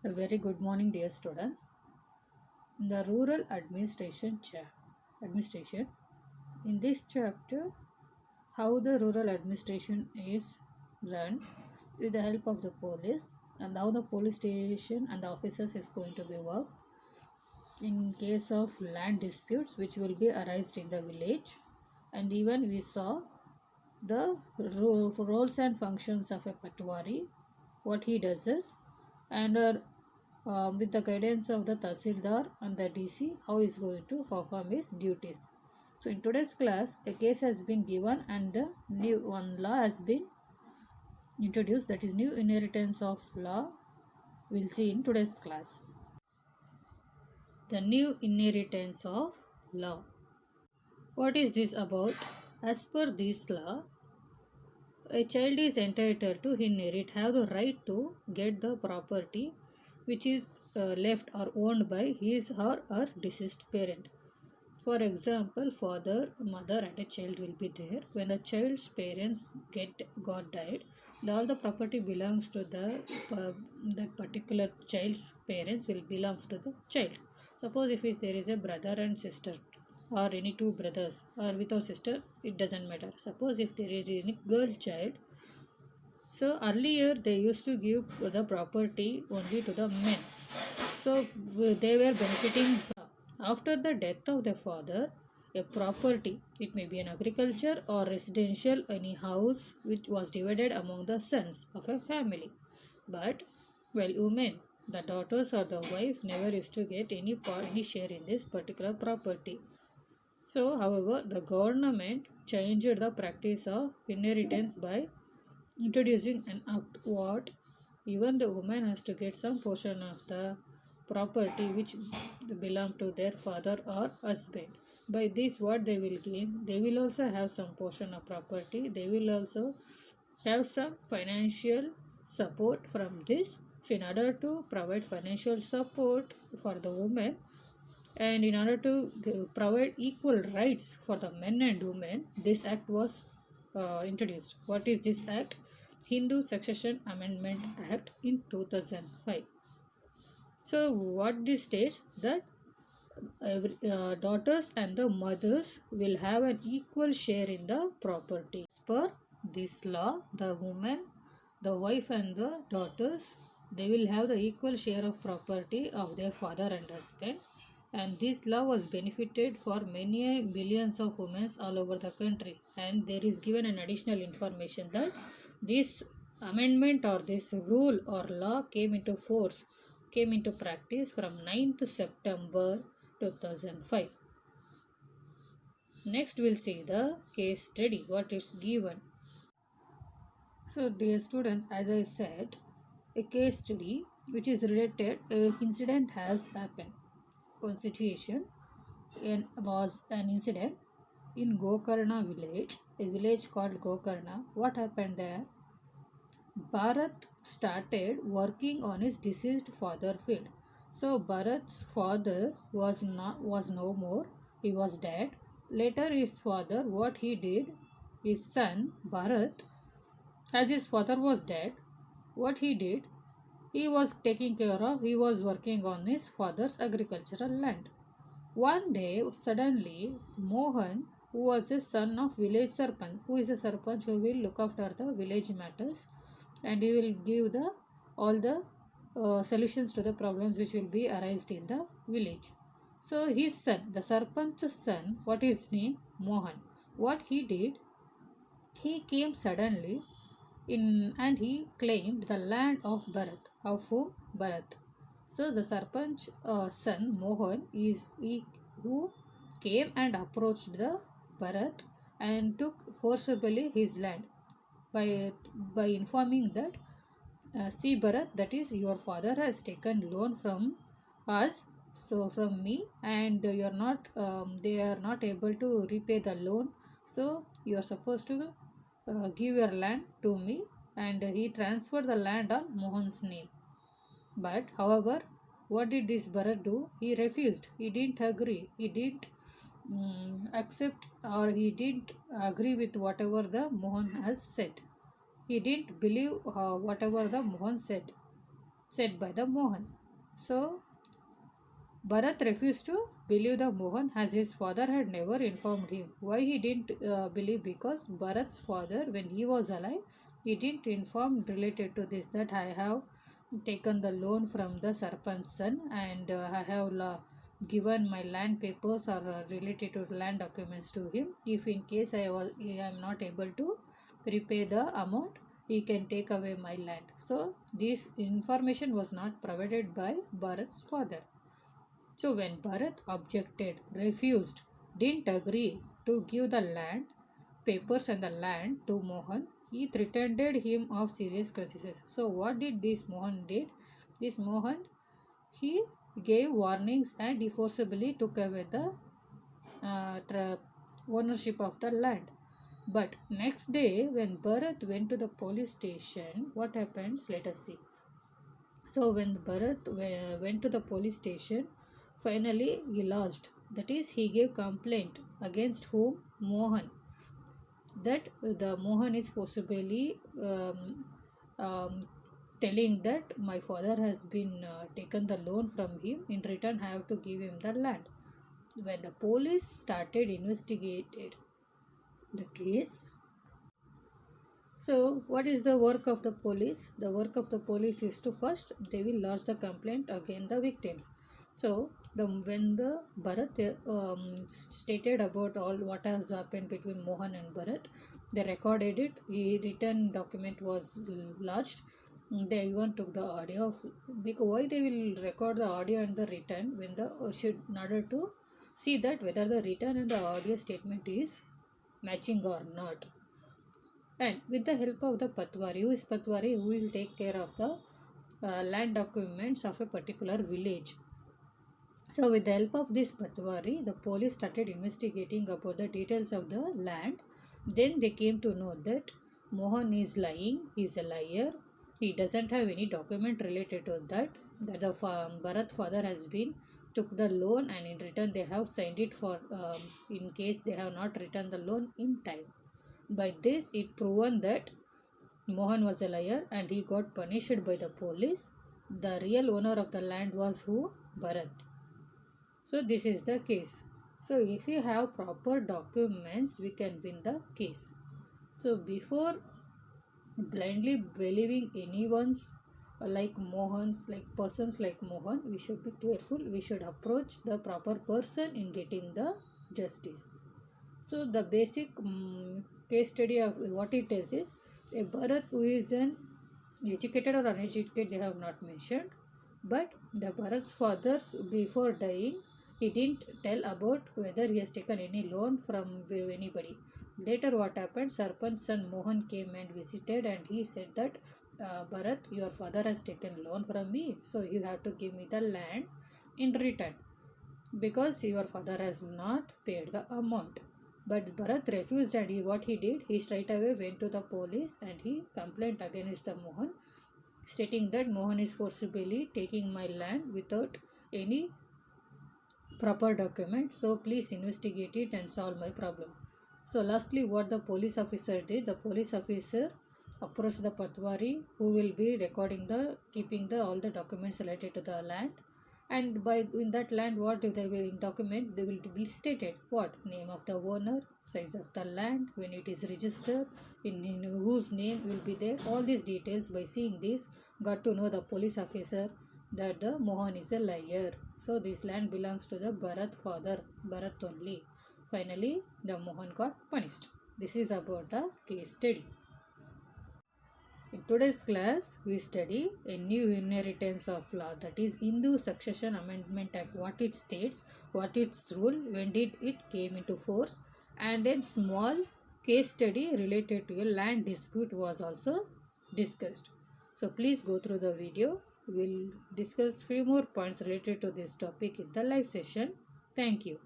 A very good morning, dear students. In the rural administration, in this chapter, how the rural administration is run with the help of the police and how the police station and the officers is going to be worked in case of land disputes which will be arised in the village, and even we saw the roles and functions of a patwari, what he does is, and with the guidance of the Tahsildar and the DC, how he is going to perform his duties. So in today's class, a case has been given and the new one law has been introduced, that is new inheritance of law. We'll see in today's class. The new inheritance of law. What is this about? As per this law, a child is entitled to inherit, have the right to get the property which is left or owned by his or her deceased parent. For example, father, mother, and a child will be there. When the child's parents got died, all the property belongs to that particular child's parents will belongs to the child. Suppose if there is a brother and sister, or any two brothers, or without sister, it doesn't matter. Suppose if there is any girl child, so earlier they used to give the property only to the men. So they were benefiting after the death of the father. A property, it may be an agriculture or residential, any house which was divided among the sons of a family. But well, women, the daughters or the wife never used to get any share in this particular property. So, however, the government changed the practice of inheritance by introducing an act what even the woman has to get some portion of the property which belong to their father or husband. By this, what they will gain, they will also have some portion of property. They will also have some financial support from this. So, in order to provide financial support for the woman, and in order to provide equal rights for the men and women, this act was introduced. What is this act? Hindu Succession Amendment Act in 2005. So, what this states that daughters and the mothers will have an equal share in the property. As per this law, the woman, the wife, and the daughters, they will have the equal share of property of their father and husband. And this law was benefited for many millions of women all over the country. And there is given an additional information that this amendment or this rule or law came into practice from 9th September 2005. Next we'll see the case study, what is given. So dear students, as I said, a case study which is related, a incident has happened. One situation was an incident in Gokarna village, a village called Gokarna. What happened there? Bharat started working on his deceased father field. So Bharat's father was no more. He was dead. Later his father, what he did, his son Bharat, as his father was dead, what he did, he was taking care of, he was working on his father's agricultural land. One day, suddenly, Mohan, who was a son of village sarpanch, who is a sarpanch who will look after the village matters, and he will give the all the solutions to the problems which will be arised in the village. So his son, the sarpanch's son, what is his name? Mohan. What he did, he came suddenly in and he claimed the land of Bharat. Of whom? Bharat. So the Sarpanch son Mohan is he who came and approached the Bharat and took forcibly his land by informing that, see Bharat, that is your father has taken loan from us, so from me, and you're not they are not able to repay the loan, so you are supposed to give your land to me, and he transferred the land on Mohan's name. But however, what did this Bharat do? He refused. He didn't agree. He didn't accept, or he didn't agree with whatever the Mohan has said. He didn't believe whatever the Mohan said. said by the Mohan. So Bharat refused to believe the Mohan as his father had never informed him. Why he didn't believe? Because Bharat's father, when he was alive, he didn't inform related to this that I have taken the loan from the Sarpanch's son and I have given my land papers or related to land documents to him. If in case I am not able to repay the amount, he can take away my land. So this information was not provided by Bharat's father. So when Bharat objected, refused, didn't agree to give the land, papers and the land to Mohan, he threatened him of serious consequences. So what did this Mohan did? This Mohan, he gave warnings and he forcibly took away the ownership of the land. But next day, when Bharat went to the police station, what happens? Let us see. So when Bharat went to the police station, finally he lost. That is, he gave complaint against whom? Mohan. That the Mohan is possibly um, telling that my father has been taken the loan from him. In return, I have to give him the land. When the police started investigated the case, so, what is the work of the police? The work of the police is to first they will lodge the complaint against the victims. So, when the Bharat stated about all what has happened between Mohan and Bharat, they recorded it. The written document was lodged. They even took the audio. Because why they will record the audio and the written when the should in order to see that whether the written and the audio statement is matching or not. And with the help of the Patwari, who is Patwari, who will take care of the land documents of a particular village. So with the help of this Patwari, the police started investigating about the details of the land. Then they came to know that Mohan is lying, he is a liar. He doesn't have any document related to that. That the Bharat father has been took the loan and in return they have signed it for in case they have not returned the loan in time. By this, it proven that Mohan was a liar and he got punished by the police. The real owner of the land was who? Bharat. So, this is the case. So, if we have proper documents, we can win the case. So, before blindly believing anyone's like Mohan's, like persons like Mohan, we should be careful. We should approach the proper person in getting the justice. So the basic case study of what it tells is a Bharat who is an educated or uneducated they have not mentioned, but the Bharat's father before dying he didn't tell about whether he has taken any loan from anybody. Later what happened? Sarpanch's son Mohan came and visited and he said that Bharat, your father has taken loan from me, so you have to give me the land in return because your father has not paid the amount. But Bharat refused and what he did, he straight away went to the police and he complained against the Mohan, stating that Mohan is forcibly taking my land without any proper document. So please investigate it and solve my problem. So lastly, what the police officer did, the police officer approached the Patwari who will be recording the keeping the all the documents related to the land, and by in that land what they will in document they will be stated what name of the owner, size of the land, when it is registered, in whose name will be there. All these details by seeing this got to know the police officer that the Mohan is a liar. So this land belongs to the Bharat father, Bharat only. Finally, the Mohan got punished. This is about the case study. In today's class, we study a new inheritance of law, that is Hindu Succession Amendment Act, what it states, what its rule, when did it came into force, and then small case study related to a land dispute was also discussed. So please go through the video. We will discuss few more points related to this topic in the live session. Thank you.